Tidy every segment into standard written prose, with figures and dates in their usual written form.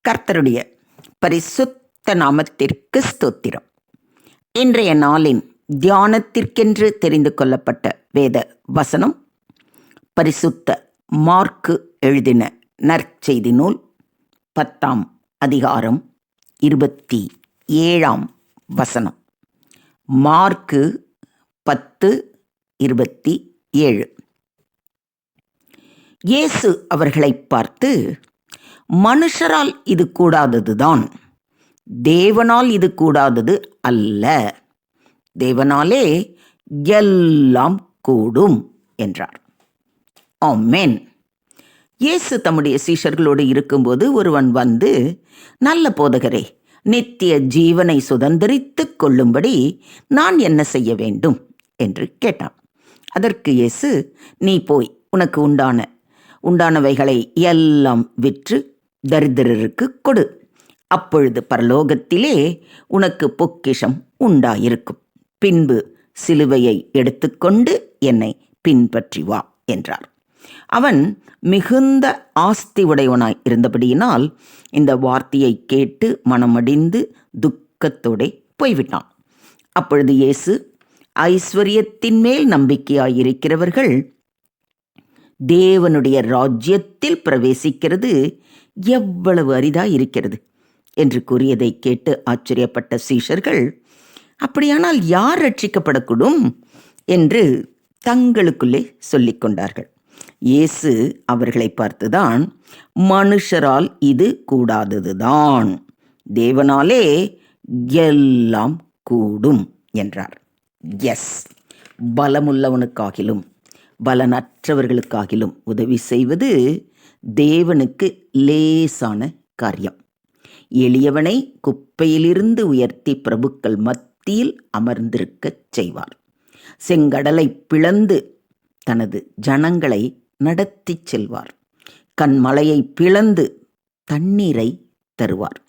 கர்த்தருடைய பரிசுத்த நாமத்திற்கு ஸ்தோத்திரம். இன்றைய நாளின் தியானத்திற்கென்று தெரிந்து கொள்ளப்பட்ட வேத வசனம் பரிசுத்த மார்க்கு எழுதின நற்செய்தி நூல் 10ஆம் அதிகாரம் 27ஆம் வசனம். மார்க்கு 10:27. இயேசு அவர்களை பார்த்து, மனுஷரால் இது கூடாததுதான், தேவனால் இது கூடாதது அல்ல. தேவனாலே எல்லாம் கூடும் என்றார். ஆமென். இயேசு தம்முடைய சீஷர்களோடு இருக்கும்போது ஒருவன் வந்து, நல்ல போதகரே, நித்திய ஜீவனை சுதந்தரித்துக் கொள்ளும்படி நான் என்ன செய்ய வேண்டும் என்று கேட்டான். அதற்கு இயேசு, நீ போய் உனக்கு உண்டானவைகளை எல்லாம் விற்று தரித்திரருக்கு கொடு, அப்பொழுது பரலோகத்திலே உனக்கு பொக்கிஷம் உண்டாயிருக்கும். பின்பு சிலுவையை எடுத்துக்கொண்டு என்னை பின்பற்றி வா என்றார். அவன் மிகுந்த ஆஸ்தி உடையவனாய் இருந்தபடியினால் இந்த வார்த்தையை கேட்டு மனமடிந்து துக்கத்தோടെ போய்விட்டான். அப்பொழுது இயேசு, ஐஸ்வர்யத்தின் மேல் நம்பிக்கையாயிருக்கிறவர்கள் தேவனுடைய ராஜ்யத்தில் பிரவேசிக்கிறது எவ்வளவு அரிதாய் இருக்கிறது என்று கூறியதை கேட்டு ஆச்சரியப்பட்ட சீஷர்கள், அப்படியானால் யார் ரட்சிக்கப்படக்கூடும் என்று தங்களுக்குள்ளே சொல்லிக் கொண்டார்கள். இயேசு அவர்களை பார்த்துதான், மனுஷரால் இது கூடாததுதான், தேவனாலே எல்லாம் கூடும் என்றார். எஸ், பலமுள்ளவனுக்காகிலும் பலனற்றவர்களுக்காகிலும் உதவி செய்வது தேவனுக்கு லேசான காரியம். எளியவனை குப்பையிலிருந்து உயர்த்தி பிரபுக்கள் மத்தியில் அமர்ந்திருக்கச் செய்வார். செங்கடலை பிளந்து தனது ஜனங்களை நடத்தி செல்வார். கண்மலையை பிளந்து தண்ணீரை தருவார்.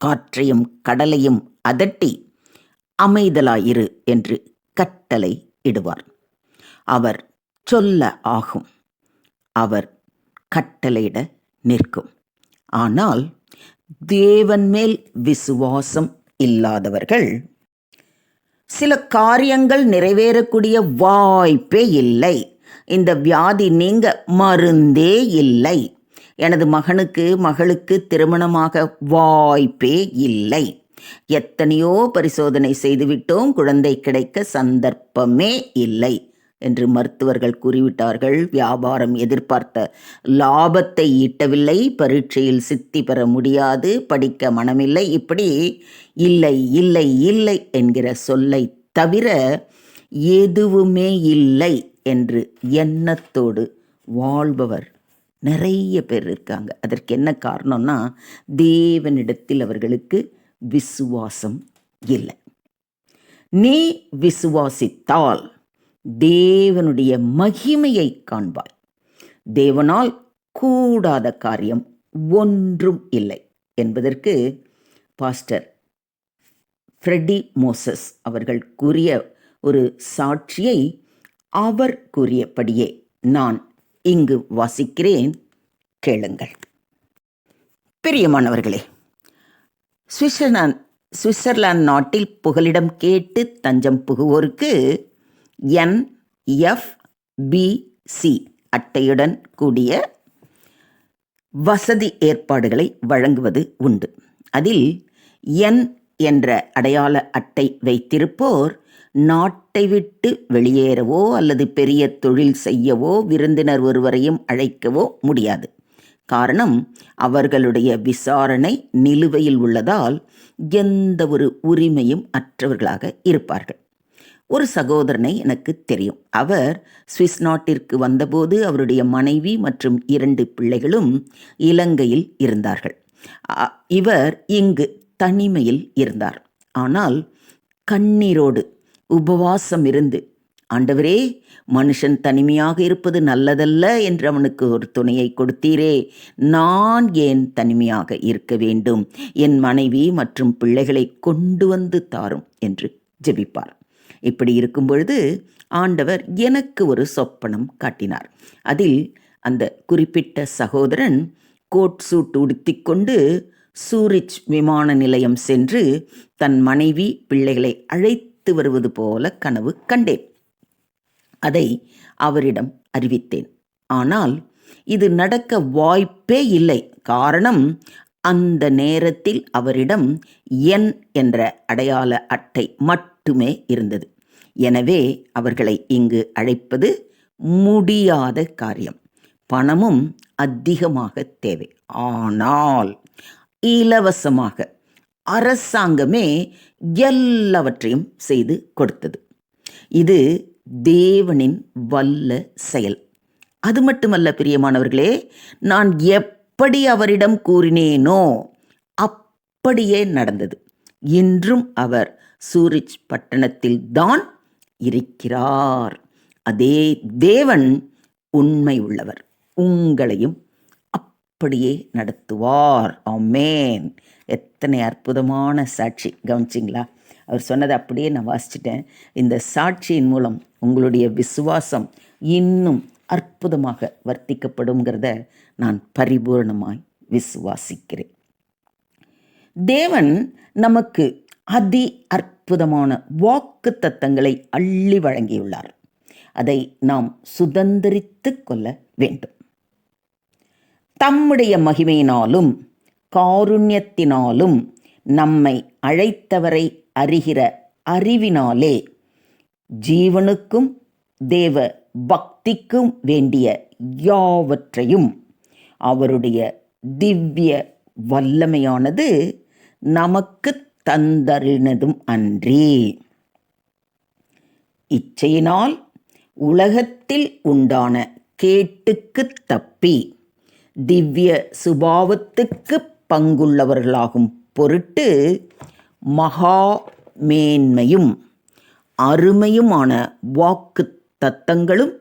காற்றையும் கடலையும் அதட்டி அமைதலாயிரு என்று கட்டளை இடுவார். அவர் சொல்ல ஆகும், அவர் கட்டளையிட நிற்கும். ஆனால் தேவன் மேல் விசுவாசம் இல்லாதவர்கள் சில காரியங்கள் நிறைவேறக்கூடிய வாய்ப்பே இல்லை. இந்த வியாதி நீங்க மருந்தே இல்லை. எனது மகளுக்கு திருமணமாக வாய்ப்பே இல்லை. எத்தனையோ பரிசோதனை செய்துவிட்டோம், குழந்தை கிடைக்க சந்தர்ப்பமே இல்லை என்று மருத்துவர்கள் கூறிவிட்டார்கள். வியாபாரம் எதிர்பார்த்த லாபத்தை ஈட்டவில்லை, பரீட்சையில் சித்தி பெற முடியாது, படிக்க மனமில்லை. இப்படி இல்லை இல்லை இல்லை என்கிற சொல்லை தவிர எதுவுமே இல்லை என்று எண்ணத்தோடு வாழ்பவர் நிறைய பேர் இருக்காங்க. அதற்கு என்ன காரணம்னா, தேவனிடத்தில் அவர்களுக்கு விசுவாசம் இல்லை. நீ விசுவாசித்தால் தேவனுடைய மகிமையை காண்பாய். தேவனால் கூடாத காரியம் ஒன்றும் இல்லை என்பதற்கு பாஸ்டர் ஃப்ரெடி மோசஸ் அவர்கள் கூறிய ஒரு சாட்சியை அவர் கூறியபடியே நான் இங்கு வாசிக்கிறேன், கேளுங்கள். பிரியமானவர்களே, சுவிட்சர்லாந்து நாட்டில் புகலிடம் கேட்டு தஞ்சம் புகுவோருக்கு NFC அட்டையுடன் கூடிய வசதி ஏற்பாடுகளை வழங்குவது உண்டு. அதில் N என்ற அடையாள அட்டை வைத்திருப்போர் நாட்டை விட்டு வெளியேறவோ அல்லது பெரிய தொழில் செய்யவோ விருந்தினர் ஒருவரையும் அழைக்கவோ முடியாது. காரணம், அவர்களுடைய விசாரணை நிலுவையில் உள்ளதால் எந்த ஒரு உரிமையும் அற்றவர்களாக இருப்பார்கள். ஒரு சகோதரனை எனக்கு தெரியும். அவர் சுவிஸ் நாட்டிற்கு வந்தபோது அவருடைய மனைவி மற்றும் 2 பிள்ளைகளும் இலங்கையில் இருந்தார்கள். இவர் இங்கு தனிமையில் இருந்தார். ஆனால் கண்ணீரோடு உபவாசம் இருந்து, ஆண்டவரே, மனுஷன் தனிமையாக இருப்பது நல்லதல்ல என்று அவனுக்கு ஒரு துணையை கொடுத்தீரே, நான் ஏன் தனிமையாக இருக்க வேண்டும்? என் மனைவி மற்றும் பிள்ளைகளை கொண்டு வந்து தாரும் என்று ஜெபிப்பார். இப்படி இருக்கும் பொழுது ஆண்டவர் எனக்கு ஒரு சொப்பனம் காட்டினார். அதில் அந்த குறிப்பிட்ட சகோதரன் கோட் சூட் உடுத்திக்கொண்டு சூரிச் விமான நிலையம் சென்று தன் மனைவி பிள்ளைகளை அழைத்து வருவது போல கனவு கண்டேன். அதை அவரிடம் அறிவித்தேன். ஆனால் இது நடக்க வாய்ப்பே இல்லை. காரணம், அந்த நேரத்தில் அவரிடம் என் என்ற அடையாள அட்டை மட்டுமே இருந்தது. எனவே அவர்களை இங்கு அழைப்பது முடியாத காரியம். பணமும் அதிகமாக தேவை. ஆனால் இலவசமாக அரசாங்கமே எல்லாவற்றையும் செய்து கொடுத்தது. இது தேவனின் வல்ல செயல். அது மட்டுமல்ல பிரியமானவர்களே, நான் எப்படி அவரிடம் கூறினேனோ அப்படியே நடந்தது. இன்றும் அவர் சூரிச் பட்டணத்தில் தான் இருக்கிறார். அதே தேவன் உண்மை உள்ளவர். உங்களையும் அப்படியே நடத்துவார். ஆமேன். எத்தனை அற்புதமான சாட்சி, கவனிச்சிங்களா? அவர் சொன்னதை அப்படியே நான் வாசிச்சிட்டேன். இந்த சாட்சியின் மூலம் உங்களுடைய விசுவாசம் இன்னும் அற்புதமாக வர்த்திக்கப்படுங்கிறத நான் பரிபூர்ணமாய் விசுவாசிக்கிறேன். தேவன் நமக்கு அதி அற்புதமான வாக்கு தத்தங்களை அள்ளி வழங்கியுள்ளார். அதை நாம் சுதந்திரித்து கொள்ள வேண்டும். தம்முடைய மகிமையினாலும் காருண்யத்தினாலும் நம்மை அழைத்தவரை அறிகிற அறிவினாலே ஜீவனுக்கும் தேவ பக்திக்கும் வேண்டிய யாவற்றையும் அவருடைய திவ்ய வல்லமையானது நமக்கு தந்தறினதும் அன்றி, இச்சையினால் உலகத்தில் உண்டான கேட்டுக்கு தப்பி திவ்ய சுபாவத்துக்கு பங்குள்ளவர்களாகும் பொருட்டு மகா மேன்மையும் அருமையுமான வாக்கு தத்தங்களும்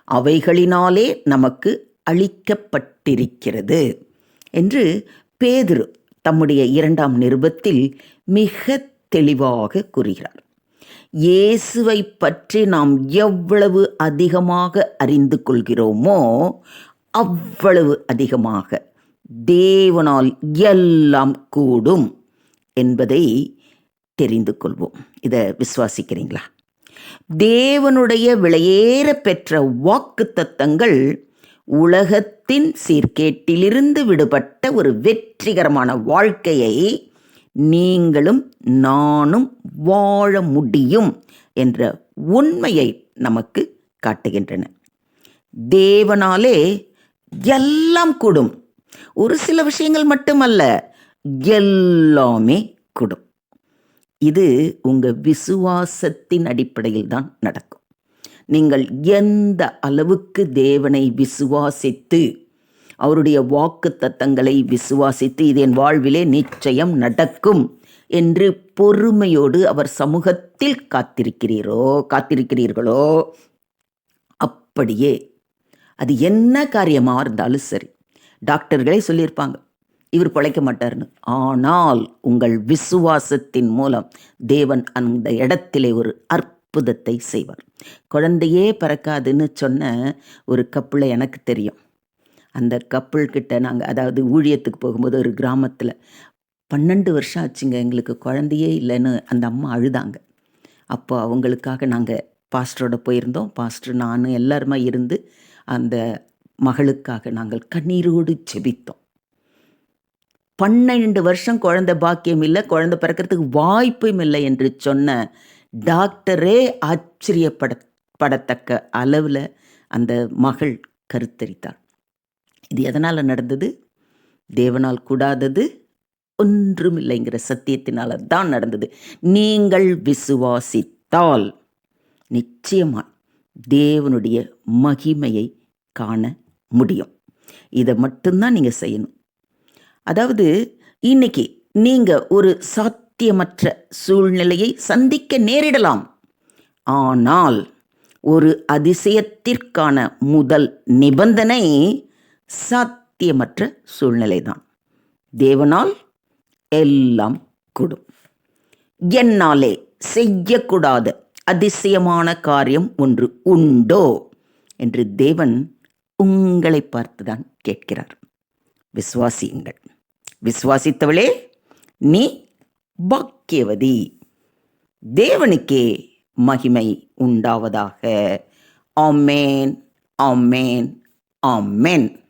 அவைகளினாலே நமக்கு அளிக்கப்பட்டிருக்கிறது என்று பேதுரு தம்முடைய 2ஆம் நிருபத்தில் மிக தெளிவாக கூறுகிறார். இயேசுவை பற்றி நாம் எவ்வளவு அதிகமாக அறிந்து கொள்கிறோமோ அவ்வளவு அதிகமாக தேவனால் எல்லாம் கூடும் என்பதை தெரிந்து கொள்வோம். இதை விசுவாசிக்கிறீங்களா? தேவனுடைய விலையேற பெற்ற வாக்கு தத்தங்கள் உலகத்தின் சீர்கேட்டிலிருந்து விடுபட்ட ஒரு வெற்றிகரமான வாழ்க்கையை நீங்களும் நானும் வாழ முடியும் என்ற உண்மையை நமக்கு காட்டுகின்றன. தேவனாலே எல்லாம் கூடும். ஒரு சில விஷயங்கள் மட்டுமல்ல, எல்லாமே கூடும். இது உங்கள் விசுவாசத்தின் அடிப்படையில் தான் நடக்கும். நீங்கள் எந்த அளவுக்கு தேவனை விசுவாசித்து அவருடைய வாக்கு தத்தங்களை விசுவாசித்து இது என் வாழ்விலே நிச்சயம் நடக்கும் என்று பொறுமையோடு அவர் சமூகத்தில் காத்திருக்கிறீர்களோ அப்படியே அது என்ன காரியமாக இருந்தாலும் சரி. டாக்டர்களே சொல்லியிருப்பாங்க இவர் பிழைக்க மாட்டார்னு. ஆனால் உங்கள் விசுவாசத்தின் மூலம் தேவன் அந்த இடத்திலே ஒரு அற்புதத்தை செய்வார். குழந்தையே பிறக்காதுன்னு சொன்ன ஒரு கப்பிளை எனக்கு தெரியும். அந்த கப்பிள்கிட்ட நாங்கள் அதாவது ஊழியத்துக்கு போகும்போது ஒரு கிராமத்தில் 12 வருஷம் ஆச்சுங்க, எங்களுக்கு குழந்தையே இல்லைன்னு அந்த அம்மா அழுதாங்க. அப்போ அவங்களுக்காக நாங்கள் பாஸ்டரோட போயிருந்தோம். பாஸ்டர் நான் எல்லாருமா இருந்து அந்த மகளுக்காக நாங்கள் கண்ணீரோடு ஜெபித்தோம். 12 வருஷம் குழந்தை பாக்கியம் இல்லை, குழந்தை பிறக்கிறதுக்கு வாய்ப்பும் இல்லை என்று சொன்ன டாக்டரே ஆச்சரியப்படத்தக்க அளவில் அந்த மகள் கருத்தரித்தாள். இது எதனால் நடந்தது? தேவனால் கூடாதது ஒன்றும் இல்லைங்கிற சத்தியத்தினால தான் நடந்தது. நீங்கள் விசுவாசித்தால் நிச்சயமாக தேவனுடைய மகிமையை காண முடியும். இதை மட்டும்தான் நீங்கள் செய்யணும். அதாவது இன்னைக்கு நீங்கள் ஒரு சாத்தியமற்ற சூழ்நிலையை சந்திக்க நேரிடலாம். ஆனால் ஒரு அதிசயத்திற்கான முதல் நிபந்தனை சாத்தியமற்ற சூழ்நிலை தான். தேவனால் எல்லாம் கூடும். என்னாலே செய்யக்கூடாத அதிசயமான காரியம் ஒன்று உண்டோ என்று தேவன் உங்களை பார்த்துதான் கேட்கிறார். விசுவாசியுங்கள். விசுவாசித்தவளே நீ பாக்கியவதி. தேவனுக்கே மகிமை உண்டாவதாக. ஆமென், ஆமென், ஆமென்.